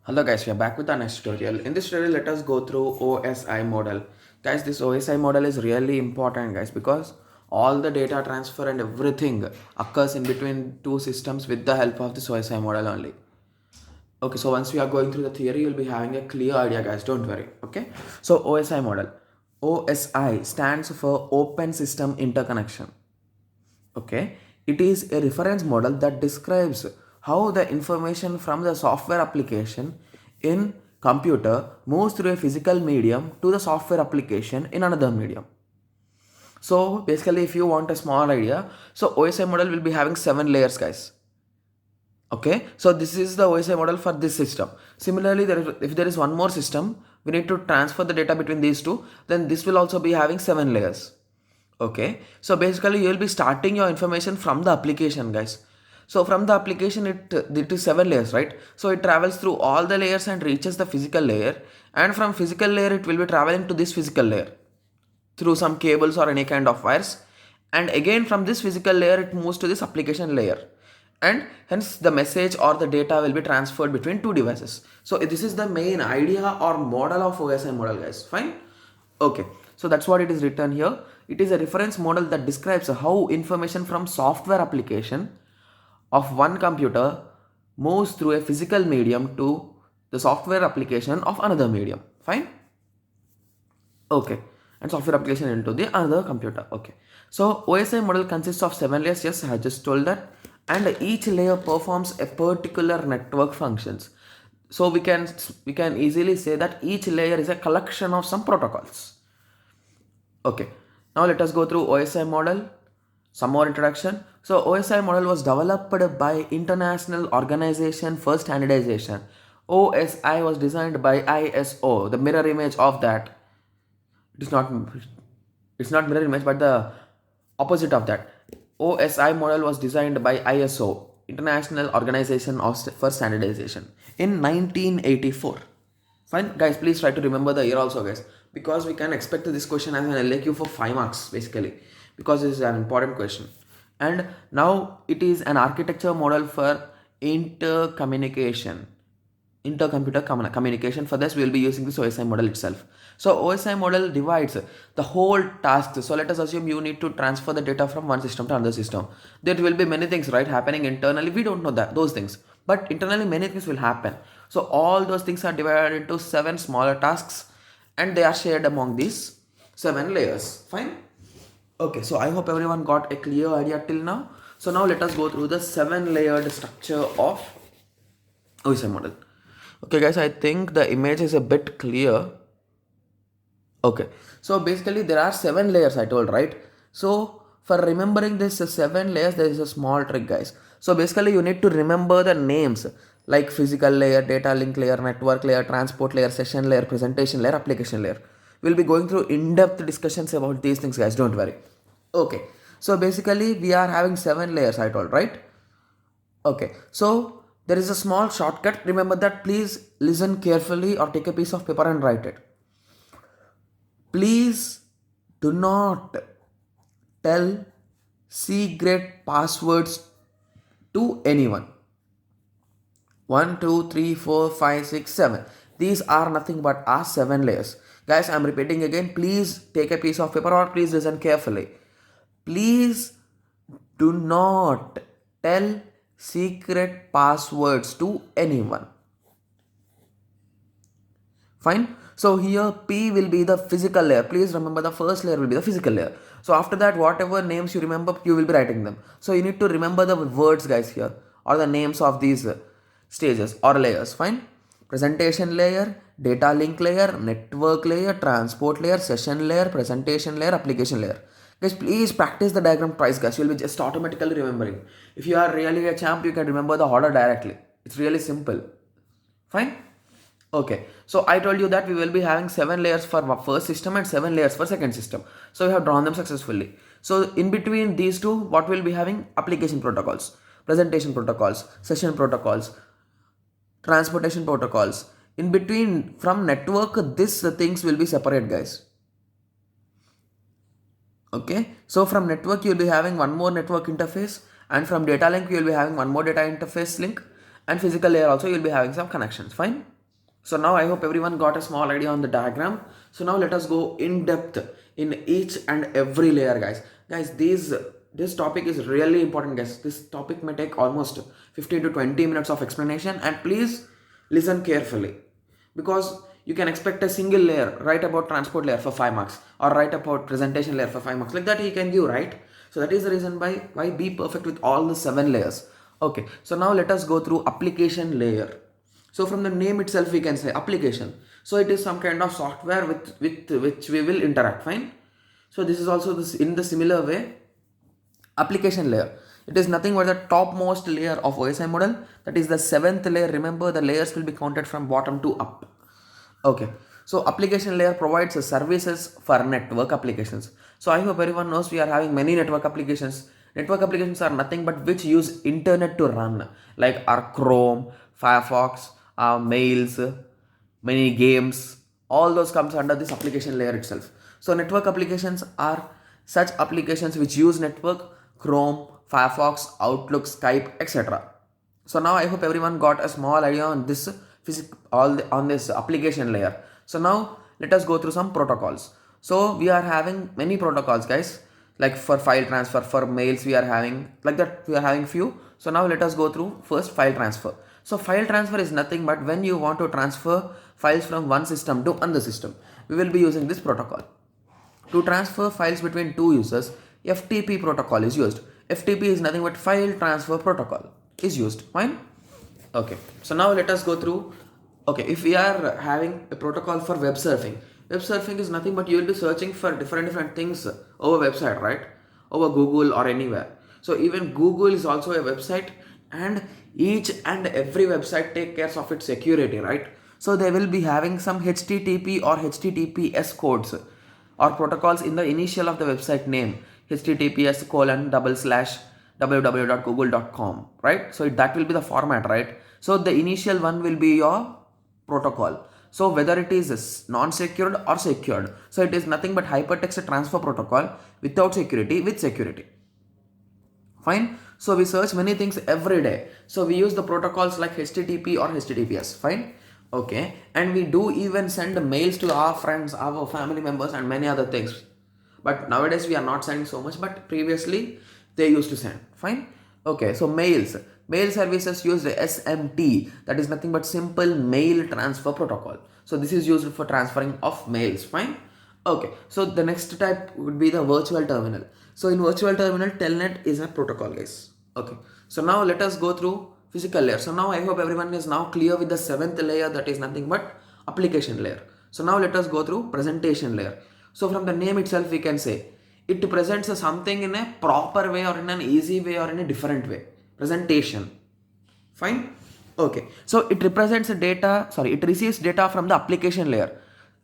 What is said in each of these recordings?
Hello guys, we are back with our next tutorial. In this tutorial, let us go through OSI model. Guys, this OSI model is really important guys because all the data transfer and everything occurs in between two systems with the help of this OSI model only. Okay, so once we are going through the theory, you'll be having a clear idea guys, don't worry. Okay, so OSI model. OSI stands for Open System Interconnection. Okay, it is a reference model that describes how the information from the software application in computer moves through a physical medium to the software application in another medium. So basically, if you want a small idea, so OSI model will be having 7 layers guys. Okay, so this is the OSI model for this system. Similarly, if there is one more system, we need to transfer the data between these two, then this will also be having 7 layers. Okay, so basically you will be starting your information from the application guys. So from the application it is 7 layers, right? So it travels through all the layers and reaches the physical layer, and from physical layer it will be traveling to this physical layer through some cables or any kind of wires, and again from this physical layer it moves to this application layer, and hence the message or the data will be transferred between two devices. So this is the main idea or model of OSI model guys. Fine. Okay, so that's what it is written here. It is a reference model that describes how information from software application of one computer moves through a physical medium to the software application of another medium. Fine. Okay, and software application into the another computer. Okay, so OSI model consists of 7 layers. Yes, I just told that, and each layer performs a particular network functions. So we can easily say that each layer is a collection of some protocols. Okay, now let us go through OSI model. Some more introduction. So OSI model was developed by International Organization for Standardization. OSI was designed by ISO. The mirror image of that. It is not. It's not mirror image, but the opposite of that. OSI model was designed by ISO, International Organization for Standardization, in 1984. Fine, guys, please try to remember the year also, guys, because we can expect this question as an LAQ for 5 marks basically, because this is an important question. And now it is an architecture model for intercommunication, intercomputer communication. For this we will be using this OSI model itself. So OSI model divides the whole task. So let us assume you need to transfer the data from one system to another system. There will be many things, right, happening internally. We don't know that those things, but internally many things will happen. So all those things are divided into 7 smaller tasks, and they are shared among these 7 layers. Fine. Okay, so I hope everyone got a clear idea till now. So now let us go through the 7 layered structure of OSI model. Okay guys, I think the image is a bit clear. Okay, so basically there are 7 layers I told, right? So for remembering this 7 layers, there is a small trick guys. So basically you need to remember the names like physical layer, data link layer, network layer, transport layer, session layer, presentation layer, application layer. We'll be going through in-depth discussions about these things guys, don't worry. Okay, so basically we are having 7 layers I told, right? Okay, so there is a small shortcut. Remember that. Please listen carefully or take a piece of paper and write it. Please do not tell secret passwords to anyone. 1, 2, 3, 4, 5, 6, 7. These are nothing but our 7 layers. Guys, I'm repeating again. Please take a piece of paper or please listen carefully. Please do not tell secret passwords to anyone. Fine. So here P will be the physical layer. Please remember the first layer will be the physical layer. So after that, whatever names you remember, you will be writing them. So you need to remember the words guys here, or the names of these stages or layers. Fine. Presentation layer, data link layer, network layer, transport layer, session layer, presentation layer, application layer. Guys, please practice the diagram twice guys. You will be just automatically remembering. If you are really a champ, you can remember the order directly. It's really simple. Fine. Okay, so I told you that we will be having 7 layers for first system and 7 layers for second system. So we have drawn them successfully. So in between these two, what will be having? Application protocols, presentation protocols, session protocols, transportation protocols. In between from network, these things will be separate guys. Okay, so from network you will be having one more network interface, and from data link you will be having one more data interface link, and physical layer also you will be having some connections. Fine. So now I hope everyone got a small idea on the diagram. So now let us go in depth in each and every layer, guys. Guys, this topic is really important, guys. This topic may take almost 15 to 20 minutes of explanation, and please listen carefully, because you can expect a single layer, write about transport layer for 5 marks, or write about presentation layer for 5 marks. Like that he can give, right? So that is the reason why be perfect with all the 7 layers. Okay, so now let us go through application layer. So from the name itself we can say application. So it is some kind of software with which we will interact, fine. So this is also this in the similar way. Application layer, it is nothing but the topmost layer of OSI model, that is the 7th layer. Remember, the layers will be counted from bottom to up. Okay, so application layer provides services for network applications. So I hope everyone knows we are having many network applications. Network applications are nothing but which use internet to run, like our Chrome, Firefox, our mails, many games. All those comes under this application layer itself. So network applications are such applications which use network, Chrome, Firefox, Outlook, Skype, etc. So now I hope everyone got a small idea on this on this application layer. So now let us go through some protocols. So we are having many protocols, guys. Like for file transfer, for mails we are having, like that we are having few. So now let us go through first file transfer. So file transfer is nothing but when you want to transfer files from one system to another system, we will be using this protocol. To transfer files between two users, FTP protocol is used. FTP is nothing but file transfer protocol is used. Fine. Okay. So now let us go through. Okay, if we are having a protocol for web surfing is nothing but you will be searching for different things over website, right? Over Google or anywhere. So even Google is also a website, and each and every website take care of its security, right? So they will be having some HTTP or HTTPS codes or protocols in the initial of the website name, https://www.google.com, right? So that will be the format, right? So the initial one will be your protocol. So whether it is non-secured or secured, so it is nothing but hypertext transfer protocol without security, with security. Fine. So we search many things every day. So we use the protocols like HTTP or HTTPS. Fine. Okay. And we do even send mails to our friends, our family members, and many other things. But nowadays we are not sending so much, but previously they used to send. Fine. Okay. So mails. Mail services use the SMT, that is nothing but simple mail transfer protocol. So this is used for transferring of mails. Fine. Okay, so the next type would be the virtual terminal. So in virtual terminal, telnet is a protocol, guys. Okay, so now let us go through physical layer. So now I hope everyone is now clear with the 7th layer, that is nothing but application layer. So now let us go through presentation layer. So from the name itself we can say it presents something in a proper way or in an easy way or in a different way. Presentation. Fine. Okay, so it represents the data, it receives data from the application layer.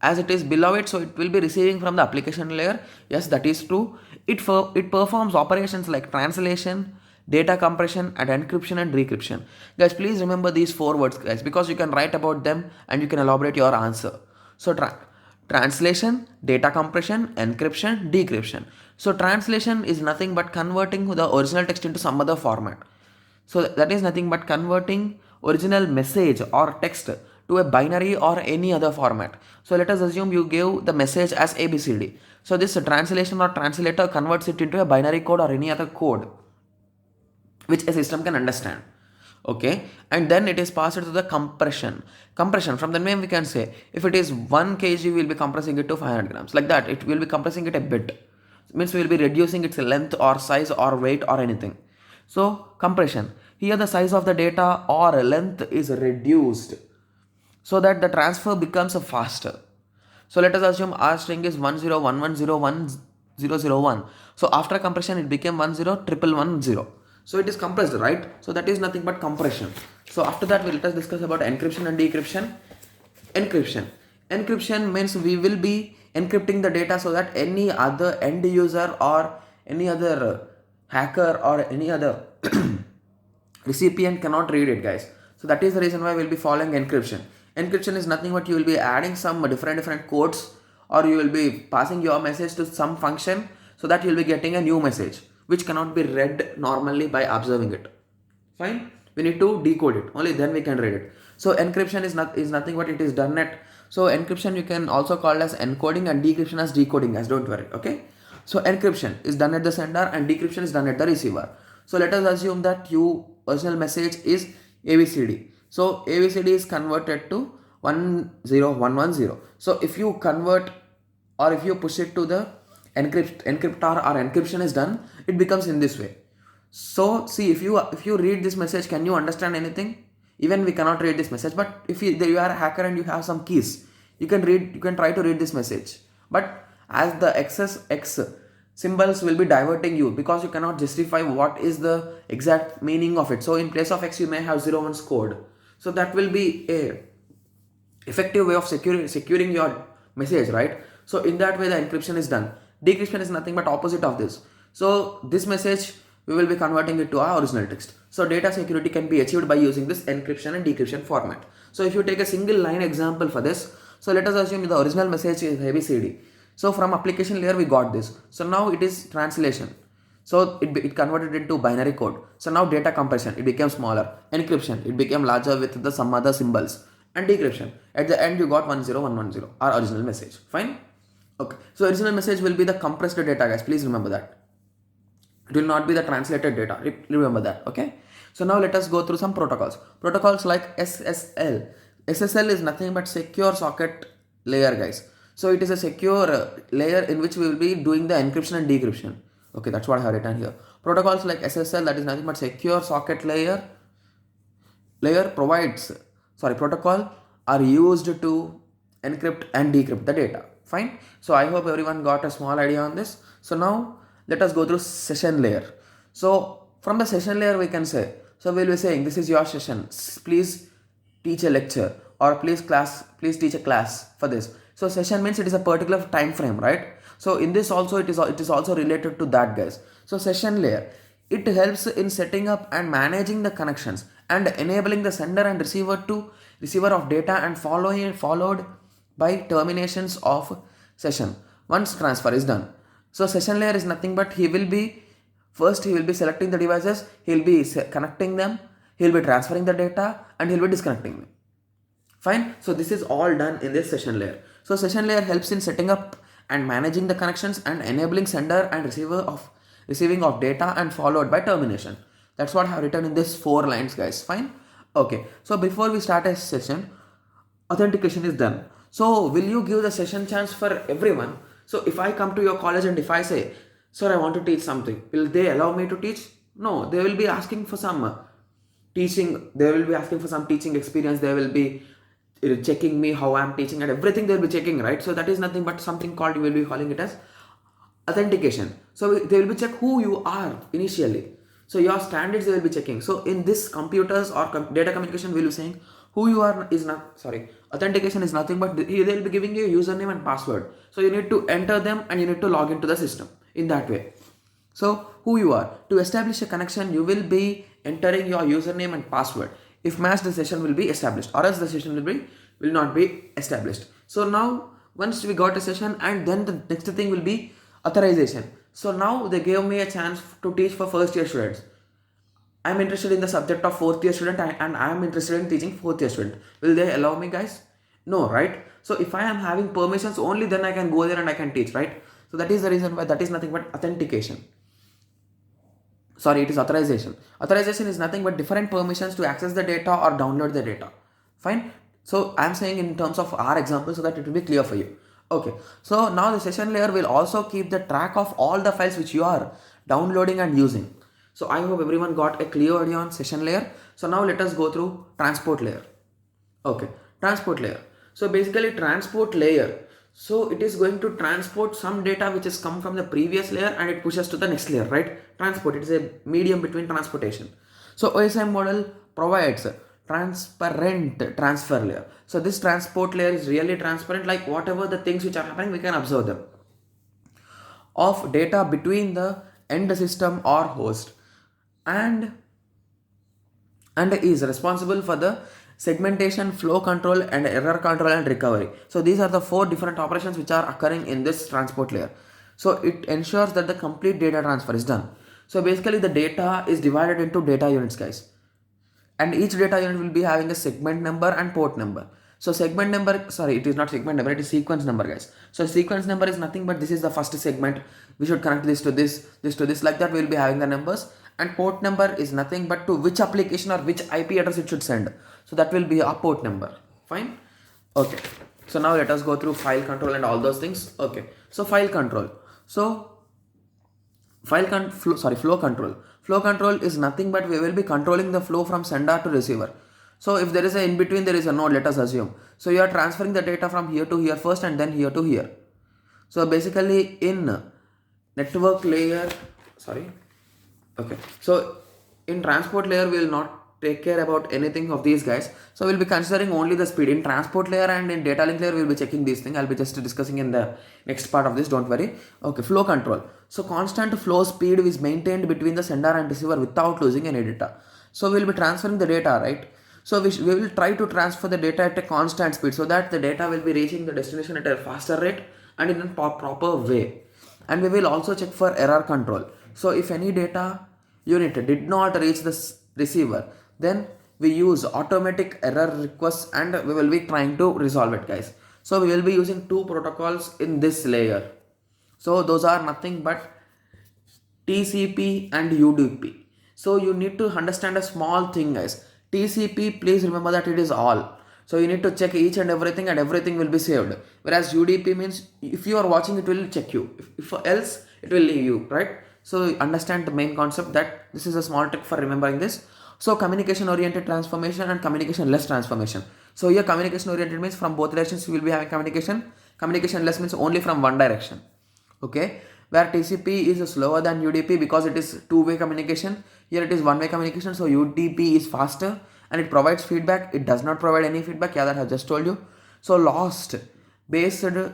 As it is below it, so it will be receiving from the application layer. Yes, that is true. It performs operations like translation, data compression, and encryption and decryption. Guys, please remember these 4 words, guys, because you can write about them and you can elaborate your answer. So translation, data compression, encryption, decryption. So translation is nothing but converting the original text into some other format. So that is nothing but converting original message or text to a binary or any other format. So let us assume you gave the message as ABCD. So this translation or translator converts it into a binary code or any other code which a system can understand. Okay, and then it is passed to the compression. From the name we can say if it is 1 kg, we will be compressing it to 500 grams. Like that, it will be compressing it a bit. It means we will be reducing its length or size or weight or anything. So compression, here the size of the data or length is reduced so that the transfer becomes faster. So let us assume our string is 1011011001. So after compression it became 1011110. So it is compressed, right? So that is nothing but compression. So after that let us discuss about encryption and decryption. Encryption means we will be encrypting the data so that any other end user or any other hacker or any other recipient cannot read it, guys. So that is the reason why we'll be following encryption. Encryption is nothing but you will be adding some different codes, or you will be passing your message to some function so that you will be getting a new message which cannot be read normally by observing it. Fine. We need to decode it. Only then we can read it. So encryption is nothing but it is done at. So encryption you can also call as encoding and decryption as decoding, guys. Don't worry. Okay. So encryption is done at the sender and decryption is done at the receiver. So let us assume that your original message is ABCD. So ABCD is converted to 10110. So if you convert or if you push it to the encryptor or encryption is done, it becomes in this way. So see, if you read this message, can you understand anything? Even we cannot read this message, but if you are a hacker and you have some keys, you can try to read this message. But as the excess X symbols will be diverting you, because you cannot justify what is the exact meaning of it. So in place of X you may have 01's code. So that will be a effective way of securing your message, right? So in that way the encryption is done. Decryption is nothing but opposite of this. So this message we will be converting it to our original text. So data security can be achieved by using this encryption and decryption format. So if you take a single line example for this, so let us assume the original message is ABCD. So from application layer we got this. So now it is translation. So it converted into binary code. So now data compression, it became smaller. Encryption, it became larger with the some other symbols. And decryption, at the end you got 10110, our original message. Fine? Okay. So original message will be the compressed data, guys. Please remember that. It will not be the translated data. Remember that. Okay. So now let us go through some protocols. Protocols like SSL. SSL is nothing but secure socket layer, guys. So it is a secure layer in which we will be doing the encryption and decryption. Okay, that's what I have written here. Protocols like SSL, that is nothing but secure socket protocol are used to encrypt and decrypt the data. Fine. So I hope everyone got a small idea on this. So now let us go through session layer. So from the session layer we can say, so we'll be saying this is your session, please teach a lecture, or please teach a class for this. So session means it is a particular time frame, right? So in this also it is also related to that, guys. So session layer, it helps in setting up and managing the connections and enabling the sender and receiver of data and followed by terminations of session once transfer is done. So session layer is nothing but he will be selecting the devices, he'll be connecting them, he'll be transferring the data, and he'll be disconnecting them. Fine. So this is all done in this session layer. So session layer helps in setting up and managing the connections and enabling sender and receiving of data and followed by termination. That's what I have written in this 4 lines, guys. Fine. Okay. So before we start a session, authentication is done. So will you give the session chance for everyone? So if I come to your college and if I say, sir, I want to teach something, will they allow me to teach? No, they will be asking for some teaching. They will be asking for some teaching experience. They will be checking me how I am teaching and everything they'll be checking, right? So that is nothing but something called, you will be calling it as authentication. So they will be check who you are initially. So your standards they will be checking. So in this computers or data communication, we will be saying who you are is not, authentication is nothing but they will be giving you a username and password. So you need to enter them and you need to log into the system in that way. So who you are, to establish a connection, you will be entering your username and password. If matched, the session will be established, or else the session will not be established. So now once we got a session, and then the next thing will be authorization. So now they gave me a chance to teach for first year students. I am interested in the subject of fourth year student and I am interested in teaching fourth year student. Will they allow me, guys? No, right? So if I am having permissions, only then I can go there and I can teach, right? So that is the reason why that is nothing but authentication. It is authorization. Authorization is nothing but different permissions to access the data or download the data. Fine. So I am saying in terms of our example so that it will be clear for you. Okay. So now the session layer will also keep the track of all the files which you are downloading and using. So I hope everyone got a clear idea on session layer. So now let us go through transport layer. Okay. Transport layer. So basically transport layer. So it is going to transport some data which has come from the previous layer and it pushes to the next layer, right? Transport, it is a medium between transportation. So OSI model provides transparent transfer layer. So this transport layer is really transparent, like whatever the things which are happening, we can observe them. Of data between the end system or host and is responsible for the segmentation, flow control, and error control and recovery. So these are the 4 different operations which are occurring in this transport layer. So it ensures that the complete data transfer is done. So basically the data is divided into data units, guys. and each data unit will be having a segment number and port number. So segment number, sorry, it is not segment number, it is sequence number, guys. So sequence number is nothing but this is the first segment. We should connect this to this, like that we will be having the numbers. And port number is nothing but to which application or which IP address it should send. So that will be a port number. Fine. Okay. So now let us go through file control and all those things. Okay. So file control. So flow control. Flow control is nothing but we will be controlling the flow from sender to receiver. So if there is a in between, there is a node, let us assume. So you are transferring the data from here to here first and then here to here. So basically in network layer, okay. So in transport layer, we will not take care about anything of these guys. So we'll be considering only the speed. In transport layer and in data link layer, we'll be checking these things. I'll be just discussing in the next part of this, don't worry. Okay, flow control. So constant flow speed is maintained between the sender and receiver without losing any data. So we'll be transferring the data, right? So we will try to transfer the data at a constant speed so that the data will be reaching the destination at a faster rate and in a proper way. And we will also check for error control. So if any data unit did not reach the receiver, then we use automatic error requests and we will be trying to resolve it, guys. So we will be using two protocols in this layer. So those are nothing but TCP and UDP. So you need to understand a small thing, guys. TCP, please remember that it is all. So you need to check each and everything will be saved. Whereas UDP means if you are watching, it will check you. If else, it will leave you, right? So understand the main concept, that this is a small trick for remembering this. So communication oriented transformation and communication less transformation. So here communication oriented means from both directions you will be having communication. Communication less means only from one direction. Okay. Where TCP is slower than UDP because it is two-way communication. Here it is one-way communication. So UDP is faster and it provides feedback. It does not provide any feedback. Yeah, that I have just told you. So lost data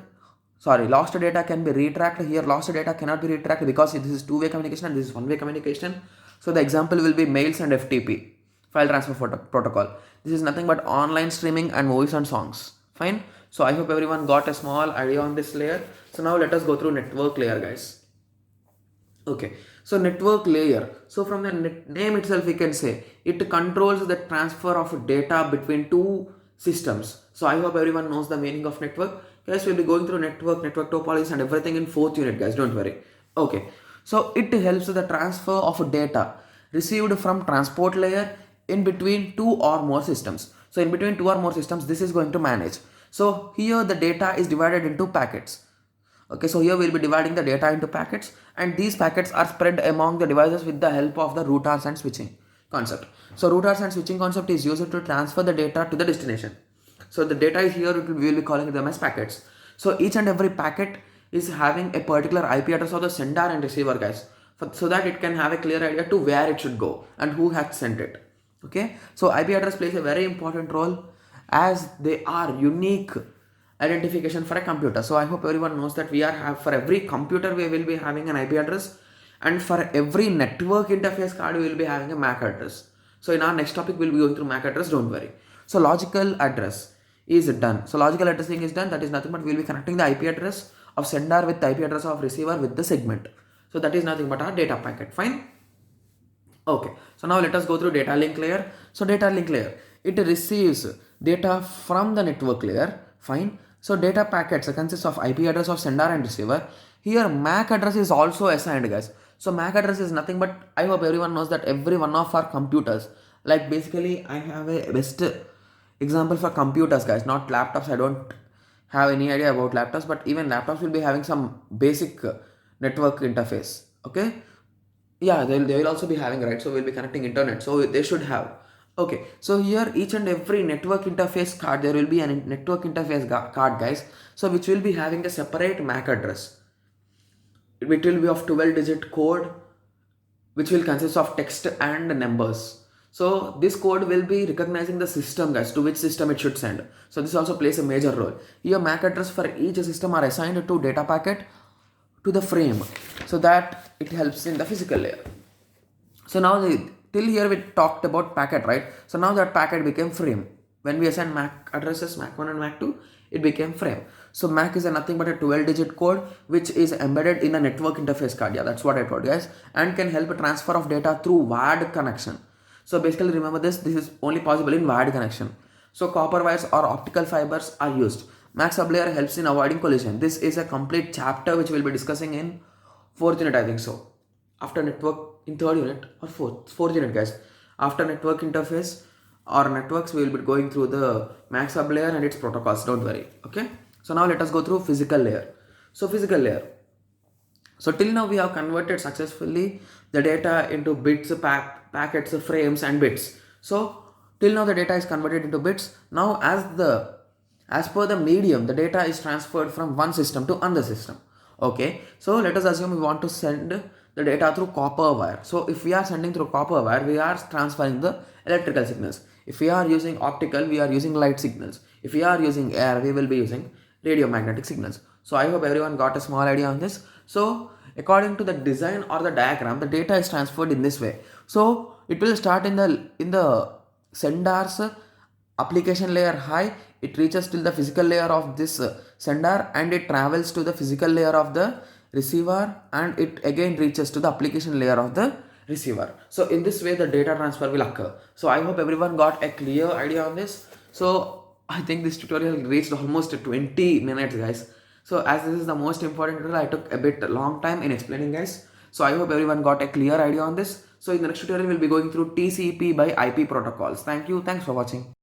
can be retracted. Here lost data cannot be retracted because this is two-way communication and this is one-way communication. So the example will be mails and FTP, file transfer protocol. This is nothing but online streaming and movies and songs. Fine. So I hope everyone got a small idea on this layer. So now let us go through network layer, guys. Okay. So network layer. So from the name itself, we can say it controls the transfer of data between two systems. So I hope everyone knows the meaning of network. Guys, we'll be going through network topologies and everything in 4th unit, guys. Don't worry. Okay. So it helps the transfer of data received from transport layer in between two or more systems. So in between two or more systems, this is going to manage. So here the data is divided into packets. Okay, so here we'll be dividing the data into packets and these packets are spread among the devices with the help of the routers and switching concept. So routers and switching concept is used to transfer the data to the destination. So the data is here, we will be calling them as packets. So each and every packet is having a particular IP address of the sender and receiver, guys, so that it can have a clear idea to where it should go and who has sent it. Okay, so IP address plays a very important role as they are unique identification for a computer. So I hope everyone knows that for every computer we will be having an IP address and for every network interface card we will be having a MAC address. So in our next topic we'll be going through MAC address, don't worry. So logical address is done. So logical addressing is done. That is nothing but we'll be connecting the IP address of sender with the IP address of receiver with the segment. So that is nothing but our data packet. Fine. Okay. So now let us go through data link layer. So data link layer, it receives data from the network layer. Fine. So data packets consists of IP address of sender and receiver. Here MAC address is also assigned, guys. So MAC address is nothing but, I hope everyone knows that every one of our computers, like basically I have a best example for computers, guys, not laptops. I don't have any idea about laptops, but even laptops will be having some basic network interface. Okay. Yeah, they will also be having, right? So we'll be connecting internet. So they should have. Okay, so here each and every network interface card, there will be a network interface card, guys. So which will be having a separate MAC address. It will be of 12-digit code, which will consist of text and numbers. So this code will be recognizing the system, guys, to which system it should send. So this also plays a major role. Here MAC address for each system are assigned to data packet to the frame, so that it helps in the physical layer. So now till here we talked about packet, right? So now that packet became frame. When we assign MAC addresses, MAC 1 and MAC 2, it became frame. So MAC is nothing but a 12-digit code which is embedded in a network interface card. Yeah, that's what I told, guys, and can help a transfer of data through wired connection. So basically remember this is only possible in wired connection. So copper wires or optical fibers are used. Max sub-layer helps in avoiding collision. This is a complete chapter which we'll be discussing in fourth unit, I think so. After network in third unit or fourth unit, guys. After network interface or networks, we will be going through the max sub layer and its protocols. Don't worry. Okay. So now let us go through physical layer. So physical layer. So till now we have converted successfully the data into bits, packets, frames and bits. So till now the data is converted into bits. Now as per the medium, the data is transferred from one system to another system. Okay, so let us assume we want to send the data through copper wire. So if we are sending through copper wire, we are transferring the electrical signals. If we are using optical, we are using light signals. If we are using air, we will be using radio magnetic signals. So I hope everyone got a small idea on this. So according to the design or the diagram, the data is transferred in this way. So it will start in the sender's application layer high. It reaches till the physical layer of this sender, and it travels to the physical layer of the receiver, and it again reaches to the application layer of the receiver. So in this way the data transfer will occur. So I hope everyone got a clear idea on this. So I think this tutorial reached almost 20 minutes, guys. So as this is the most important tutorial, I took a bit long time in explaining, guys. So I hope everyone got a clear idea on this. So in the next tutorial we'll be going through TCP by IP protocols. Thank you. Thanks for watching.